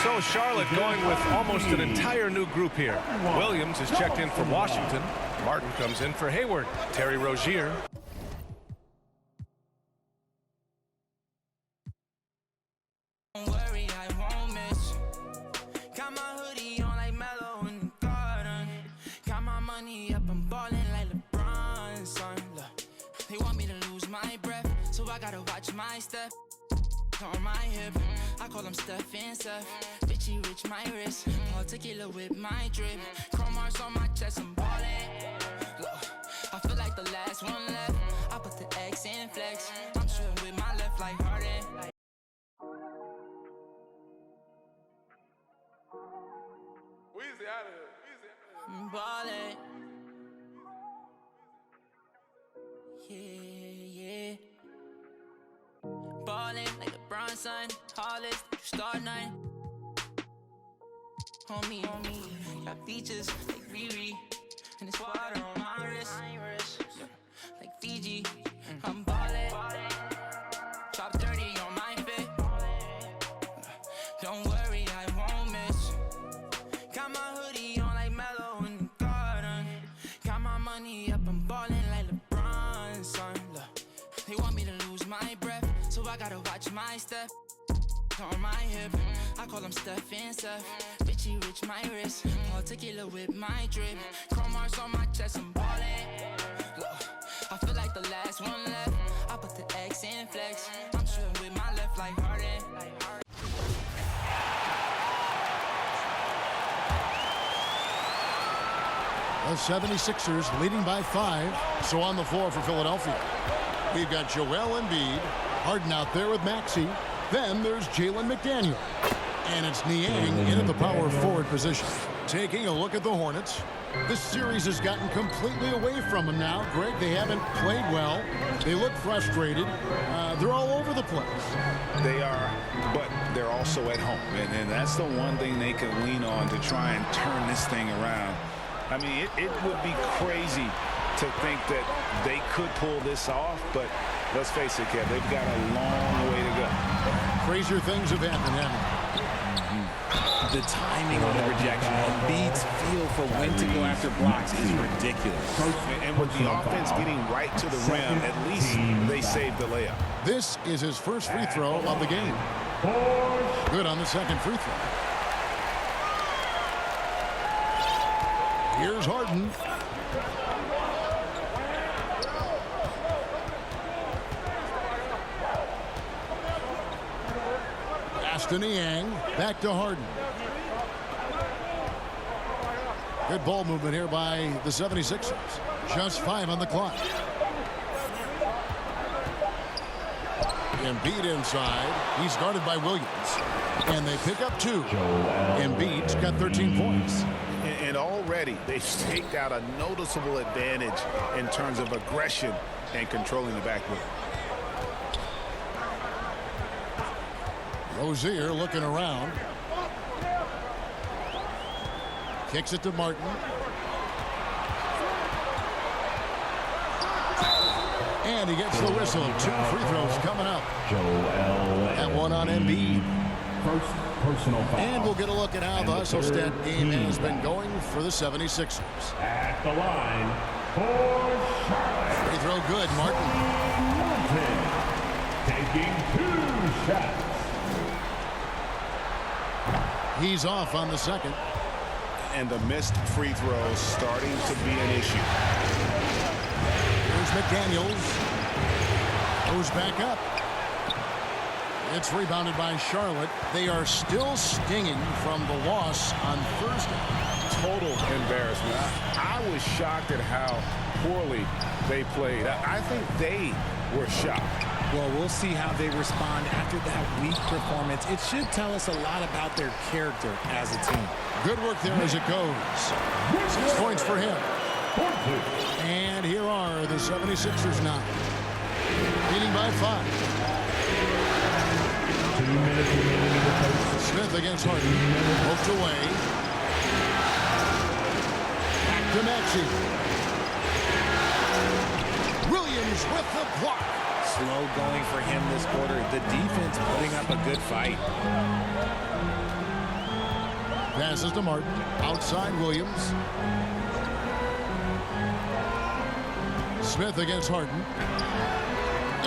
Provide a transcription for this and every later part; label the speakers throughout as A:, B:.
A: So Charlotte going with almost an entire new group here. Williams is checked in for Washington. Martin comes in for Hayward. Terry Rozier.
B: Don't worry, I won't miss. Got my hoodie on like Mellow in the garden. Got my money up, I'm ballin' like LeBron, son. Look, they want me to lose my breath, so I gotta watch my step. On my hip, I call him Steph and Seth. Bitchy rich, my wrist. Paul tequila with my drip. Chrome marks on my chest, I'm ballin'. Look, I feel like the last one left. I put the X in flex. I'm shooting with my left like Harden.
C: Weezy out of here.
B: I'm ballin'. Yeah. Ballin' like LeBron, son. Tallest, star 9. Homie, got features like Riri. And it's water on my wrist. Like Fiji. I'm ballin'. Drop 30 on my fit. Don't worry, I won't miss. Got my hoodie on like Mellow in the garden. Got my money up, I'm ballin' like LeBron, son. Look, they want me to lose my breath, so I gotta watch my step. On my hip, I call him Steph and Seth. Bitchy rich, my wrist. Paul tequila with my drip. Chrome marks on my chest, I'm ballin'. Look, I feel like the last one left. I put the X in flex. I'm shooting with my left like Harden.
D: The 76ers leading by 5. So on the floor for Philadelphia, we've got Joel Embiid, Harden out there with Maxey. Then there's Jalen McDaniel. And it's Niang in at the power forward position. Taking a look at the Hornets. This series has gotten completely away from them now. Greg, they haven't played well. They look frustrated. They're all over the place.
E: They are, but they're also at home. And that's the one thing they can lean on to try and turn this thing around. I mean, it would be crazy to think that they could pull this off, but let's face it, Kev, they've got a long way to go.
D: Crazier things have happened, haven't
F: The timing on the rejection, Embiid's feel for when to go after blocks is ridiculous.
E: And with the offense getting right to the rim, at least they saved the layup.
D: This is his first free throw of the game. Good on the second free throw. Here's Harden. Pass to Niang. Back to Harden. Good ball movement here by the 76ers. Just 5 on the clock. Embiid inside. He's guarded by Williams. And they pick up 2. Embiid's got 13 points.
E: And already they've staked out a noticeable advantage in terms of aggression and controlling the backboard.
D: Rozier looking around. Kicks it to Martin. And he gets the whistle. 2 free throws coming up. That one on Embiid. And we'll get a look at how the hustle stat game has been going for the 76ers.
G: At the line for Charlotte.
D: Free throw good, Martin.
G: Taking 2 shots.
D: He's off on the second.
E: And the missed free throws starting to be an issue.
D: Here's McDaniels. Goes back up. It's rebounded by Charlotte. They are still stinging from the loss on Thursday.
E: Total embarrassment. I was shocked at how poorly they played. I think they were shocked.
F: Well, we'll see how they respond after that weak performance. It should tell us a lot about their character as a team.
D: Good work there as it goes. 6 points for him. And here are the 76ers now. Leading by 5.
G: 2 minutes remaining in the post.
D: Smith against Harden. Poked away. Back to Maxey. Williams with the block.
F: Slow going for him this quarter. The defense putting up a good fight.
D: Passes to Martin. Outside Williams. Smith against Harden.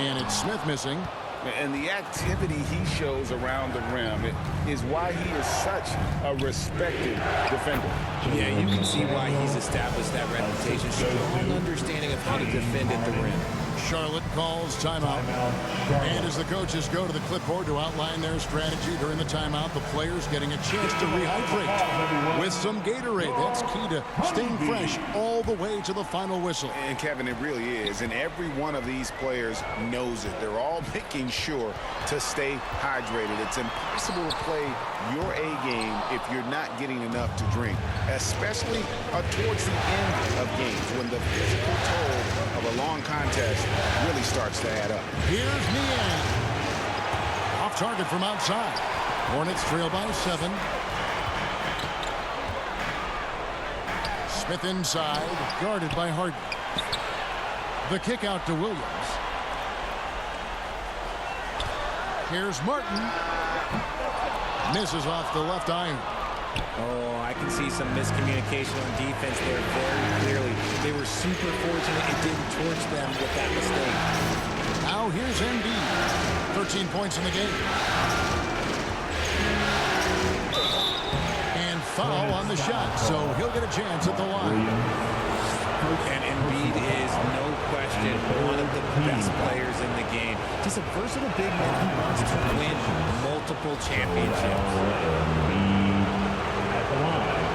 D: And it's Smith missing.
E: And the activity he shows around the rim is why he is such a respected defender.
F: Yeah, you can see why he's established that reputation. Strong understanding of how to defend at the rim.
D: Charlotte calls timeout. And as the coaches go to the clipboard to outline their strategy during the timeout, the players getting a chance to rehydrate with some Gatorade. That's key to staying fresh all the way to the final whistle.
E: And Kevin, it really is. And every one of these players knows it. They're all making sure to stay hydrated. It's impossible to play your A game if you're not getting enough to drink, especially towards the end of games when the physical toll of a long contest really starts to add up.
D: Here's Niang. Off target from outside. Hornets trail by 7. Smith inside, guarded by Harden. The kick out to Williams. Here's Martin. Misses off the left iron.
F: Oh, I can see some miscommunication on defense there very clearly. They were super fortunate it didn't torch them with that mistake.
D: Now here's Embiid. 13 points in the game. And foul on the shot, so he'll get a chance at the line.
F: And Embiid is, no question, one of the best players in the game. Just a versatile big man who wants to win multiple championships.
G: At the line,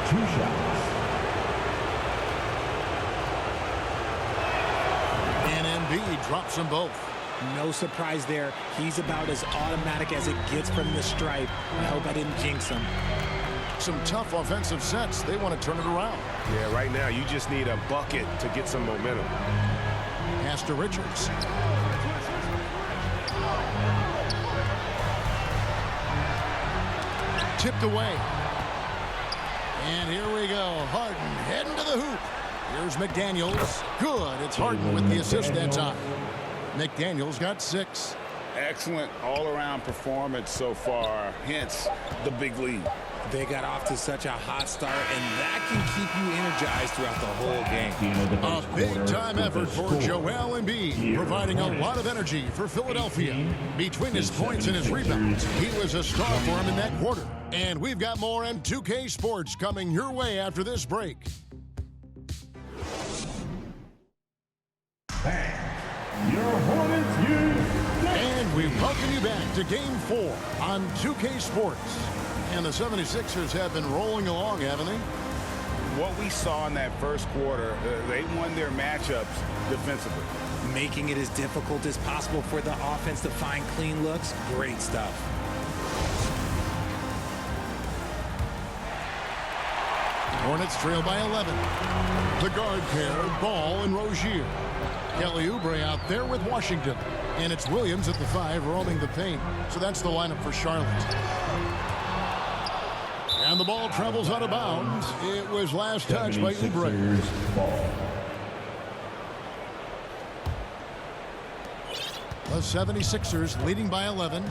G: 2 shots.
D: And Embiid drops them both.
F: No surprise there. He's about as automatic as it gets from the stripe. I hope I didn't jinx him.
D: Some tough offensive sets. They want to turn it around.
C: Yeah, right now you just need a bucket to get some momentum.
D: Pass to Richards. Tipped away. And here we go. Harden heading to the hoop. Here's McDaniels. Good. It's Harden with the assist that time. McDaniels got 6.
E: Excellent all-around performance so far, hence the big lead.
F: They got off to such a hot start, and that can keep you energized throughout the whole game.
D: A big-time effort for Joel Embiid, providing a lot of energy for Philadelphia. Between his points and his rebounds, he was a star for him in that quarter. And we've got more M2K Sports coming your way after this break.
G: Your Hornets
D: And we welcome you back to Game 4 on 2K Sports. And the 76ers have been rolling along, haven't they?
E: What we saw in that first quarter, they won their matchups defensively.
F: Making it as difficult as possible for the offense to find clean looks. Great stuff.
D: Hornets trail by 11. The guard pair, Ball and Rozier. Kelly Oubre out there with Washington. And it's Williams at the 5 roaming the paint. So that's the lineup for Charlotte. And the ball travels out of bounds. It was last touched by Oubre. The 76ers leading by 11.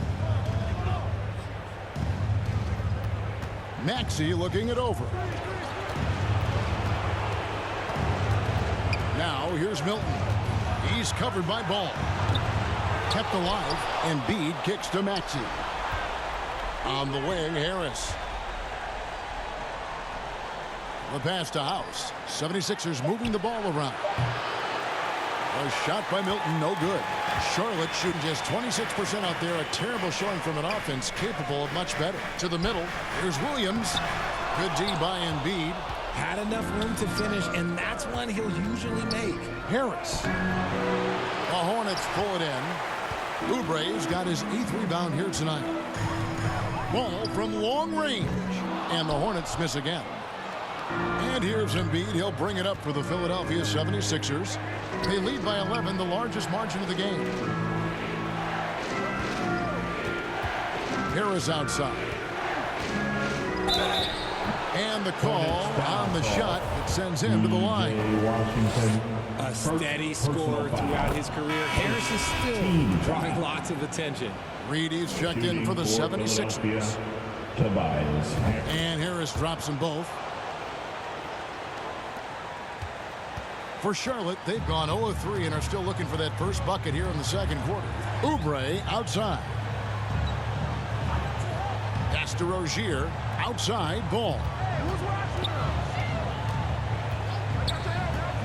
D: Maxey looking it over. Now here's Milton. He's covered by Ball. Kept alive, and Embiid kicks to Maxey. On the wing, Harris. The pass to House. 76ers moving the ball around. A shot by Milton, no good. Charlotte shooting just 26% out there. A terrible showing from an offense capable of much better. To the middle, here's Williams. Good D by Embiid.
F: Had enough room to finish, and that's one he'll usually make.
D: Harris. The Hornets pull it in. Oubre's got his 8th rebound here tonight. Ball from long range. And the Hornets miss again. And here's Embiid. He'll bring it up for the Philadelphia 76ers. They lead by 11, the largest margin of the game. Harris outside. And the call on the shot that sends him to the line.
F: A steady scorer throughout his career. Harris is still drawing lots of attention.
D: Reed is checked in for the 76ers.
G: Tobias Harris.
D: And Harris drops them both. For Charlotte, they've gone 0-3 and are still looking for that first bucket here in the second quarter. Oubre outside. Pass to Rozier. Outside, Ball.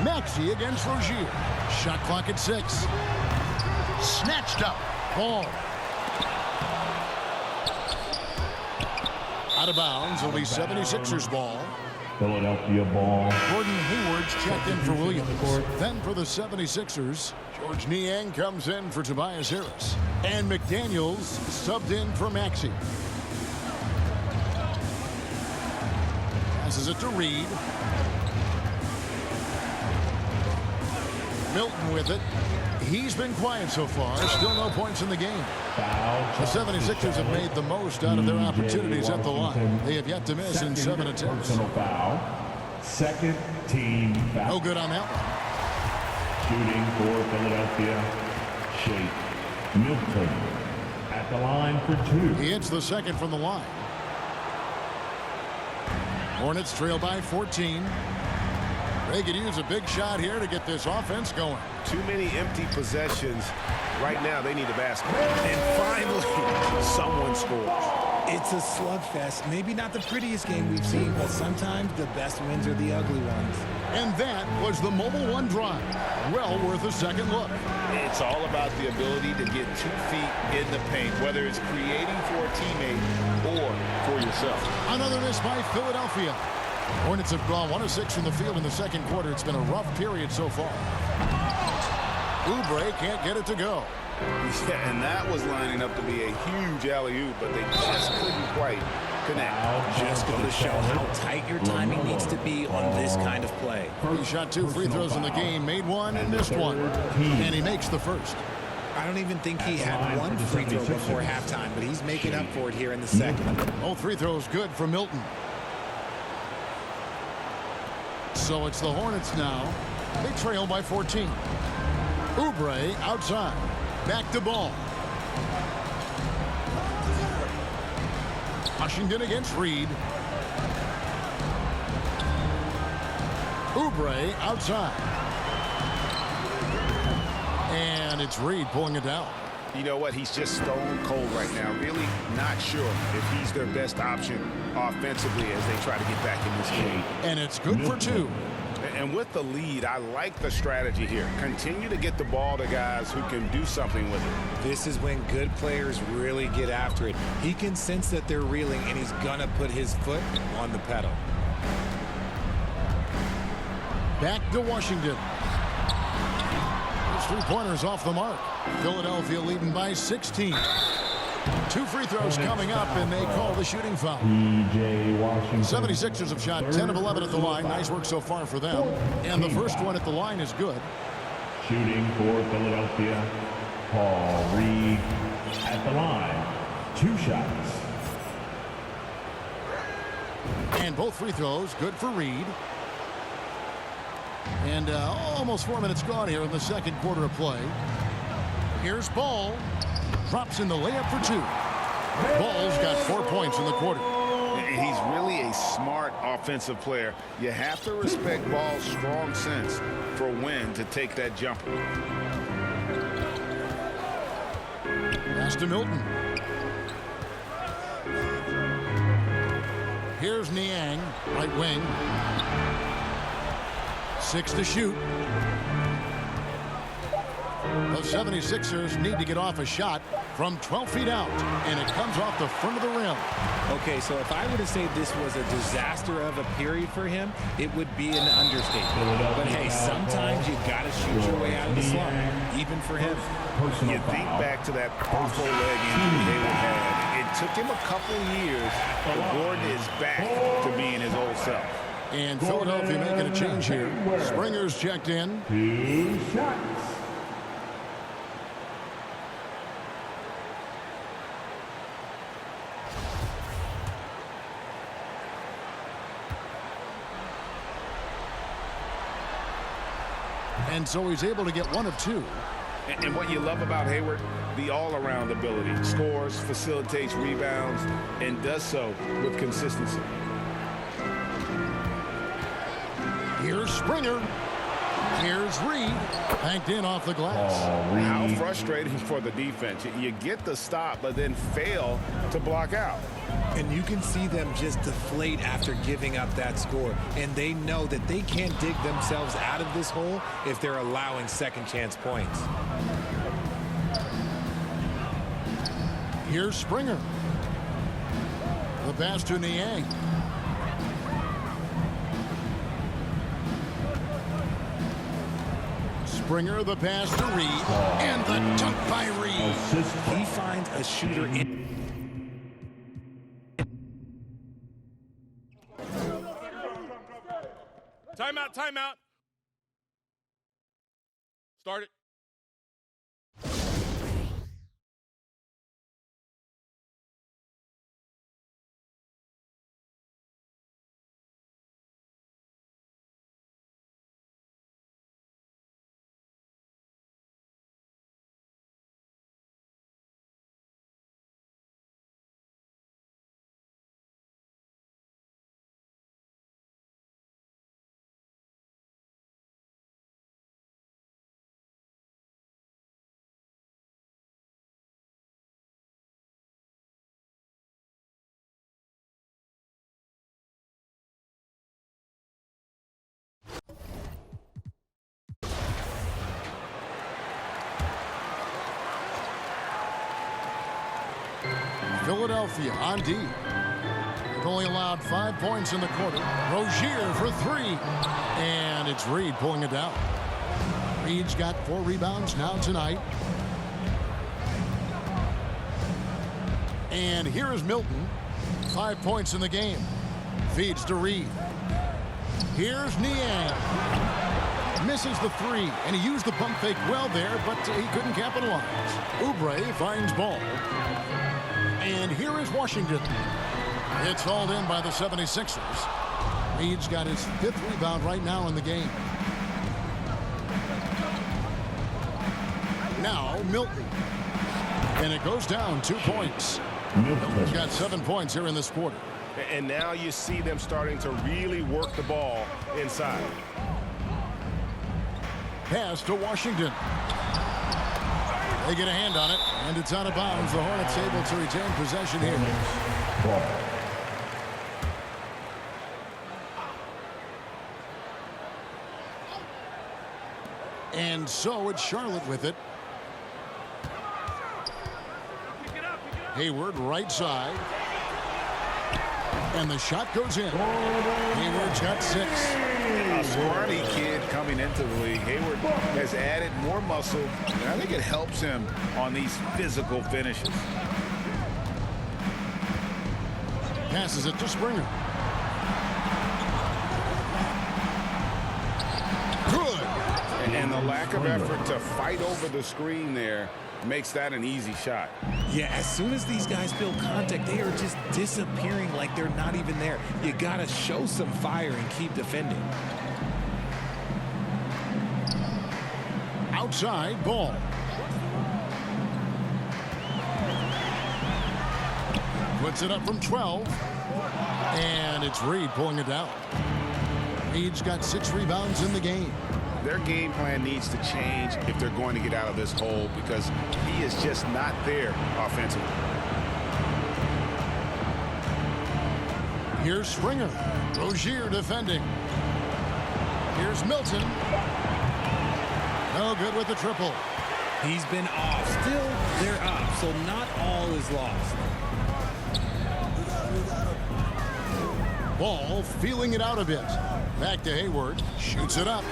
D: Maxey against Rozier. Shot clock at 6. Snatched up. Ball. Out of bounds. It'll be 76ers ball.
G: Philadelphia ball.
D: Gordon Hayward's checked in for Williams. Then for the 76ers, George Niang comes in for Tobias Harris. And McDaniels subbed in for Maxey. Passes it to Reed. Milton with it. He's been quiet so far. Still no points in the game. The 76ers have made the most out of their opportunities at the line. They have yet to miss in 7 attempts.
G: Foul. Second team foul.
D: No good on that one.
G: Shooting for Philadelphia, Shake Milton at the line for 2.
D: He hits the second from the line. Hornets trail by 14. They could use a big shot here to get this offense going.
C: Too many empty possessions. Right now, they need a basket. And finally, someone scores.
F: It's a slugfest. Maybe not the prettiest game we've seen, but sometimes the best wins are the ugly ones.
D: And that was the Mobile One drive. Well worth a second look.
E: It's all about the ability to get 2 feet in the paint, whether it's creating for a teammate or for yourself.
D: Another miss by Philadelphia. Hornets have gone 1 of 6 from the field in the second quarter. It's been a rough period so far. Oubre can't get it to go.
E: Yeah, and that was lining up to be a huge alley-oop, but they just couldn't quite connect.
F: Just goes to show how tight your timing needs to be on this kind of play.
D: He shot 2 free throws in the game, made 1 and missed 1. And he makes the first.
F: I don't even think he had 1 free throw before halftime, but he's making up for it here in the second.
D: Both free throws good for Milton. So it's the Hornets now. They trail by 14. Oubre outside. Back to Ball. Washington against Reed. Oubre outside. And it's Reed pulling it down.
E: You know what? He's just stone cold right now. Really not sure if he's their best option offensively as they try to get back in this game.
D: And it's good for 2.
E: And with the lead, I like the strategy here. Continue to get the ball to guys who can do something with it.
F: This is when good players really get after it. He can sense that they're reeling, and he's going to put his foot on the pedal.
D: Back to Washington. Those 3-pointers off the mark. Philadelphia leading by 16. 2 free throws coming up, and they call the shooting foul.
G: P.J. Washington.
D: 76ers have shot 10 of 11 at the line. Nice work so far for them. And the first one at the line is good.
G: Shooting for Philadelphia, Paul Reed at the line. 2 shots.
D: And both free throws good for Reed. And almost 4 minutes gone here in the second quarter of play. Here's Ball. Drops in the layup for 2. Ball's got 4 points in the quarter.
E: He's really a smart offensive player. You have to respect Ball's strong sense for when to take that jumper.
D: Pass to Milton. Here's Niang, right wing. 6 to shoot. The 76ers need to get off a shot from 12 feet out, and it comes off the front of the rim.
F: Okay, so if I were to say this was a disaster of a period for him, it would be an understatement. But hey, sometimes you got to shoot your way out of the slump, even for him.
E: You think back to that awful leg injury Hayward had. It took him a couple years, but Gordon is back to being his old self.
D: And Philadelphia making a change here. Springer's checked in.
G: 2 shots.
D: And so he's able to get 1 of 2.
E: And what you love about Hayward, the all-around ability. Scores, facilitates rebounds, and does so with consistency.
D: Here's Springer. Here's Reed. Banked in off the glass.
E: How frustrating for the defense. You get the stop, but then fail to block out.
F: And you can see them just deflate after giving up that score. And they know that they can't dig themselves out of this hole if they're allowing second chance points.
D: Here's Springer. The pass to Niang. Springer, the pass to Reed. And the dunk by Reed.
F: He finds a shooter in.
A: Timeout, timeout. Start it.
D: Philadelphia on D. They've only allowed 5 points in the quarter. Rozier for 3. And it's Reed pulling it down. Reed's got 4 rebounds now tonight. And here is Milton. 5 points in the game. Feeds to Reed. Here's Niang. Misses the 3. And he used the pump fake well there, but he couldn't capitalize. Oubre finds ball. And here is Washington. It's hauled in by the 76ers. Reed's got his 5th rebound right now in the game. Now Milton. And it goes down 2 points. Milton's got 7 points here in this quarter.
C: And now you see them starting to really work the ball inside.
D: Pass to Washington. They get a hand on it, and it's out of bounds. The Hornets able to retain possession here. And so it's Charlotte with it. Hayward right side. And the shot goes in. Hayward's got 6.
E: A scrawny kid coming into the league. Hayward has added more muscle, and I think it helps him on these physical finishes.
D: Passes it to Springer. Good.
E: And the lack of effort to fight over the screen there makes that an easy shot.
F: Yeah, as soon as these guys feel contact, they are just disappearing like they're not even there. You got to show some fire and keep defending.
D: Outside ball. Puts it up from 12. And it's Reed pulling it down. Reed's got 6 rebounds in the game.
E: Their game plan needs to change if they're going to get out of this hole, because he is just not there offensively.
D: Here's Springer. Rozier defending. Here's Milton. No good with the triple.
F: He's been off. Still, they're up, so not all is lost.
D: Ball feeling it out a bit. Back to Hayward. Shoots it up.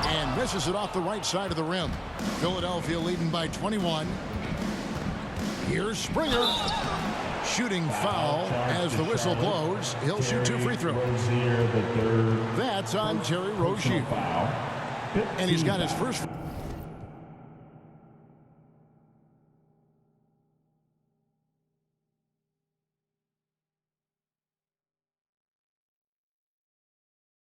D: And misses it off the right side of the rim. Philadelphia leading by 21. Here's Springer. Shooting foul as the whistle blows. He'll shoot 2 free throws. That's on Terry Rozier. And he's got his first.